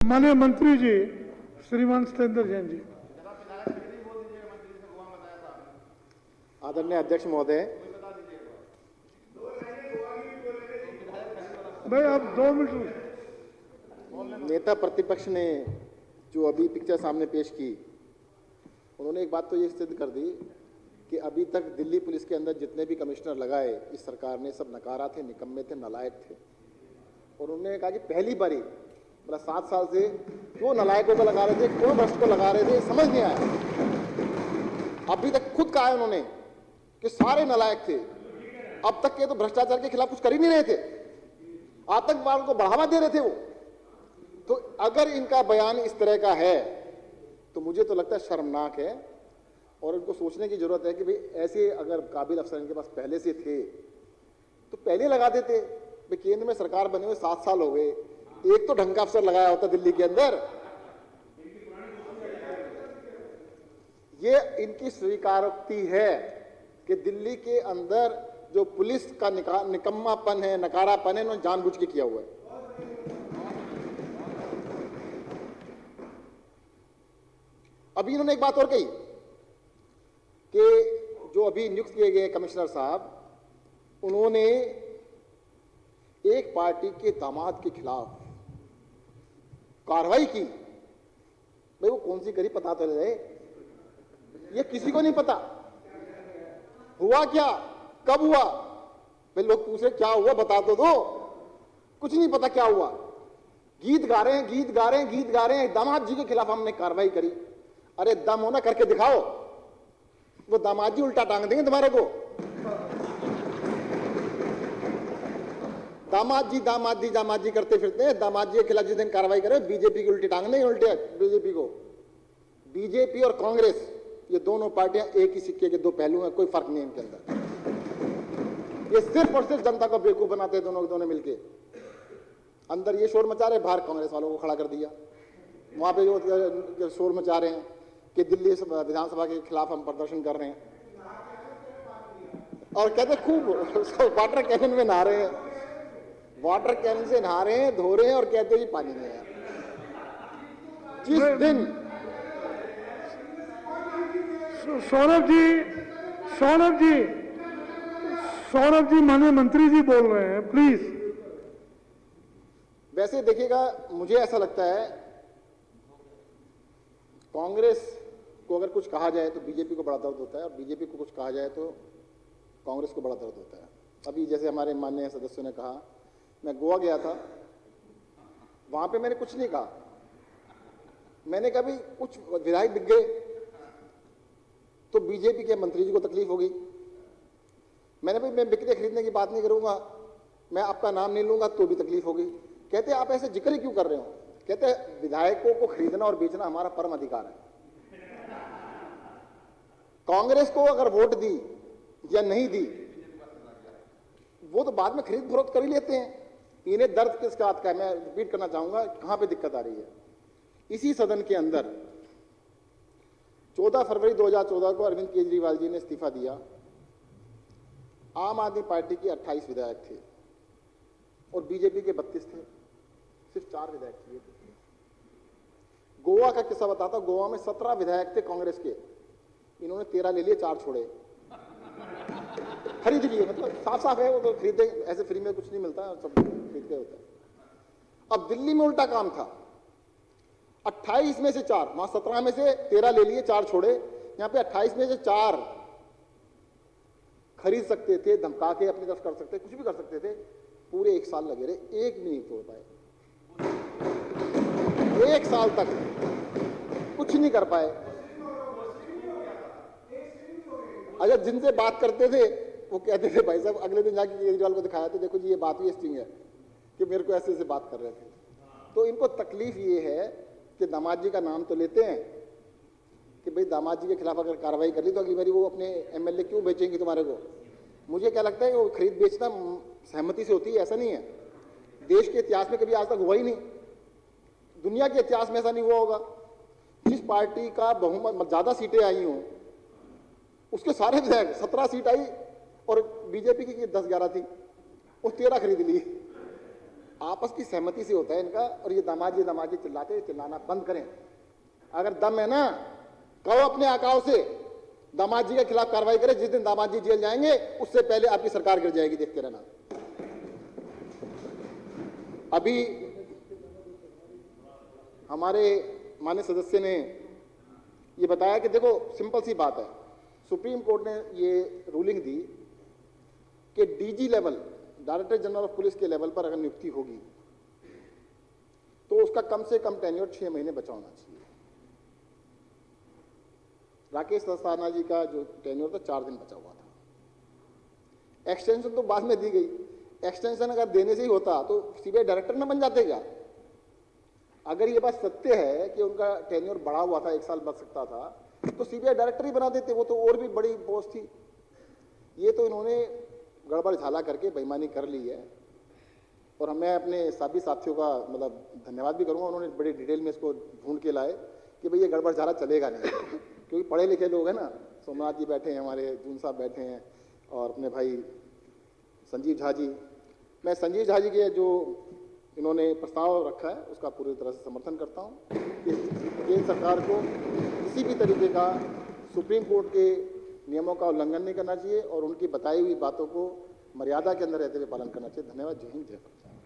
माननीय मंत्री जी श्रीमान सत्येंद्र जैन जी। आदरणीय अध्यक्ष महोदय, भाई आप 2 मिनट। नेता प्रतिपक्ष ने जो अभी पिक्चर सामने पेश की, उन्होंने एक बात तो ये सिद्ध कर दी कि अभी तक दिल्ली पुलिस के अंदर जितने भी कमिश्नर लगाए इस सरकार ने, सब नकारा थे, निकम्मे थे, नालायक थे। और उन्होंने कहा कि पहली बारी मतलब 7 साल से क्यों नालायकों को लगा रहे थे, क्यों भ्रष्ट को लगा रहे थे, समझ नहीं आया। अभी तक खुद कहा है उन्होंने कि सारे नालायक थे। अब तक के तो भ्रष्टाचार के खिलाफ कुछ कर ही नहीं रहे थे, आतंकवाद को बढ़ावा दे रहे थे वो। तो अगर इनका बयान इस तरह का है तो मुझे तो लगता है शर्मनाक है, और उनको सोचने की जरूरत है कि भाई ऐसे अगर काबिल अफसर इनके पास पहले से थे तो पहले लगा देते। भाई केंद्र में सरकार बने हुए 7 साल हो गए, एक तो ढंग का अफसर लगाया होता दिल्ली के अंदर। ये इनकी स्वीकारोक्ति है कि दिल्ली के अंदर जो पुलिस का निकम्मापन है, नकारापन है, उन्होंने जानबूझ के किया हुआ है। अभी इन्होंने एक बात और कही कि जो अभी नियुक्त किए गए कमिश्नर साहब, उन्होंने एक पार्टी के दामाद के खिलाफ कार्रवाई की। भाई वो कौन सी करी पता तो रहे, ये किसी को नहीं पता। हुआ क्या, कब हुआ, भाई लोग पूछे क्या हुआ बता दो, कुछ नहीं पता क्या हुआ। गीत गा रहे हैं, गीत गा रहे हैं, गीत गा रहे हैं, दामाद जी के खिलाफ हमने कार्रवाई करी। अरे दम हो ना करके दिखाओ, वो दामाद जी उल्टा टांग देंगे तुम्हारे को। दामाद जी दामाद जी दामाद जी करते फिरते हैं। दामाद जी के खिलाफ जिस दिन कार्रवाई करें बीजेपी की उल्टी टांग देंगे, उल्टे बीजेपी को। बीजेपी और कांग्रेस ये दोनों पार्टियां एक ही सिक्के के दो पहलू हैं, कोई फर्क नहीं इनके अंदर। ये सिर्फ और सिर्फ जनता को बेवकूफ बनाते हैं दोनों मिलके। अंदर ये शोर मचा रहे, बाहर कांग्रेस वालों को खड़ा कर दिया। वहां पे जो शोर मचा रहे हैं कि दिल्ली विधानसभा के खिलाफ हम प्रदर्शन कर रहे हैं, और कहते खूब वाटर कैनन में नहा रहे हैं, वाटर कैनन से नहा रहे हैं, धो रहे हैं, और कहते ही पानी नहीं है। जिस दिन सौरभ जी माननीय मंत्री जी बोल रहे हैं, प्लीज। वैसे देखिएगा, मुझे ऐसा लगता है कांग्रेस को अगर कुछ कहा जाए तो बीजेपी को बड़ा दर्द होता है, और बीजेपी को कुछ कहा जाए तो कांग्रेस को बड़ा दर्द होता है। अभी जैसे हमारे माननीय सदस्यों ने कहा, मैं गोवा गया था, वहां पे मैंने कुछ नहीं कहा। मैंने कहा भी कुछ विधायक बिक गए तो बीजेपी के मंत्री जी को तकलीफ होगी। मैंने भाई मैं बिकने खरीदने की बात नहीं करूंगा, मैं आपका नाम नहीं लूंगा तो भी तकलीफ होगी। कहते आप ऐसे जिक्र ही क्यों कर रहे हो? कहते विधायकों को खरीदना और बेचना हमारा परम अधिकार है। कांग्रेस को अगर वोट दी या नहीं दी वो तो बाद में खरीद फरोख्त कर ही लेते हैं। इन्हें दर्द किस बात का है, मैं रिपीट करना चाहूंगा कहां पे दिक्कत आ रही है। इसी सदन के अंदर 14 फरवरी 2014 को अरविंद केजरीवाल जी ने इस्तीफा दिया। आम आदमी पार्टी के 28 विधायक थे और बीजेपी के 32 थे, सिर्फ 4 विधायक थे। गोवा का किस्सा बताता हूं। गोवा में 17 विधायक थे कांग्रेस के, इन्होंने 13 ले लिए, 4 छोड़े, खरीद लिए। मतलब साफ साफ है, वो तो खरीदे, ऐसे फ्री में कुछ नहीं मिलता, सब खरीद के होता है। अब दिल्ली में उल्टा काम था, 28 में से 4, वहां 17 में से 13 ले लिए, 4 छोड़े। यहां पे 28 में से 4 खरीद सकते थे, धमका के अपनी तरफ कर सकते, कुछ भी कर सकते थे। पूरे 1 साल लगे रहे, एक भी नहीं तोड़ पाए। 1 साल तक कुछ नहीं कर पाए। अच्छा, जिनसे बात करते थे वो कहते थे भाई साहब, अगले दिन जाके केजरीवाल को दिखाया तो देखो जी ये बात ही स्टिंग है कि मेरे को ऐसे बात कर रहे थे। तो इनको तकलीफ ये है कि दामाद जी का नाम तो लेते हैं कि भाई दामाद जी के खिलाफ अगर कार्रवाई कर ली तो अगली बारी वो अपने एमएलए क्यों बेचेंगे तुम्हारे को। मुझे क्या लगता है कि वो खरीद बेचना सहमति से होती है, ऐसा नहीं है। देश के इतिहास में कभी आज तक हुआ ही नहीं, दुनिया के इतिहास में ऐसा नहीं हुआ होगा। जिस पार्टी का बहुमत ज्यादा सीटें आई हों उसके सारे विधायक, 17 सीट आई और बीजेपी की 10-11 थी, वो 13 खरीद ली। आपस की सहमति से होता है इनका, और ये दामाजी चिल्लाते, चिल्लाना बंद करें। अगर दम है ना, कहो अपने आकाओं से दामाद जी के खिलाफ कार्रवाई करें। जिस दिन दामाद जी जेल जाएंगे उससे पहले आपकी सरकार गिर जाएगी, देखते रहना। अभी हमारे माननीय सदस्य ने ये बताया कि देखो सिंपल सी बात है, सुप्रीम कोर्ट ने ये रूलिंग दी कि DG level, director general of police के लेवल पर अगर नियुक्ति होगी तो उसका कम से कम टेन्योर 6 महीने बचा होना चाहिए। राकेश अस्थाना जी का जो टेन्योर था 4 दिन बचा हुआ था। एक्सटेंशन तो बाद में दी गई। एक्सटेंशन अगर देने से ही होता तो सीबीआई डायरेक्टर न बन जाते क्या? अगर ये बात सत्य है कि उनका टेन्योर बढ़ा हुआ था, 1 साल बच सकता था, तो सीबीआई डायरेक्टर ही बना देते, वो तो और भी बड़ी पोस्ट थी। ये तो इन्होंने गड़बड़ झाला करके बेईमानी कर ली है। और मैं अपने सभी साथियों का मतलब धन्यवाद भी करूंगा, उन्होंने बड़ी डिटेल में इसको ढूंढ के लाए कि भाई ये गड़बड़ झाला चलेगा नहीं, क्योंकि पढ़े लिखे लोग हैं ना। सोमनाथ जी बैठे हैं, हमारे जून साहब बैठे हैं, और अपने भाई संजीव झा जी। मैं संजीव झा जी के जो इन्होंने प्रस्ताव रखा है उसका पूरी तरह से समर्थन करता हूँ कि केंद्र सरकार को किसी भी तरीके का सुप्रीम कोर्ट के नियमों का उल्लंघन नहीं करना चाहिए और उनकी बताई हुई बातों को मर्यादा के अंदर रहते हुए पालन करना चाहिए। धन्यवाद। जय हिंद, जय भारत।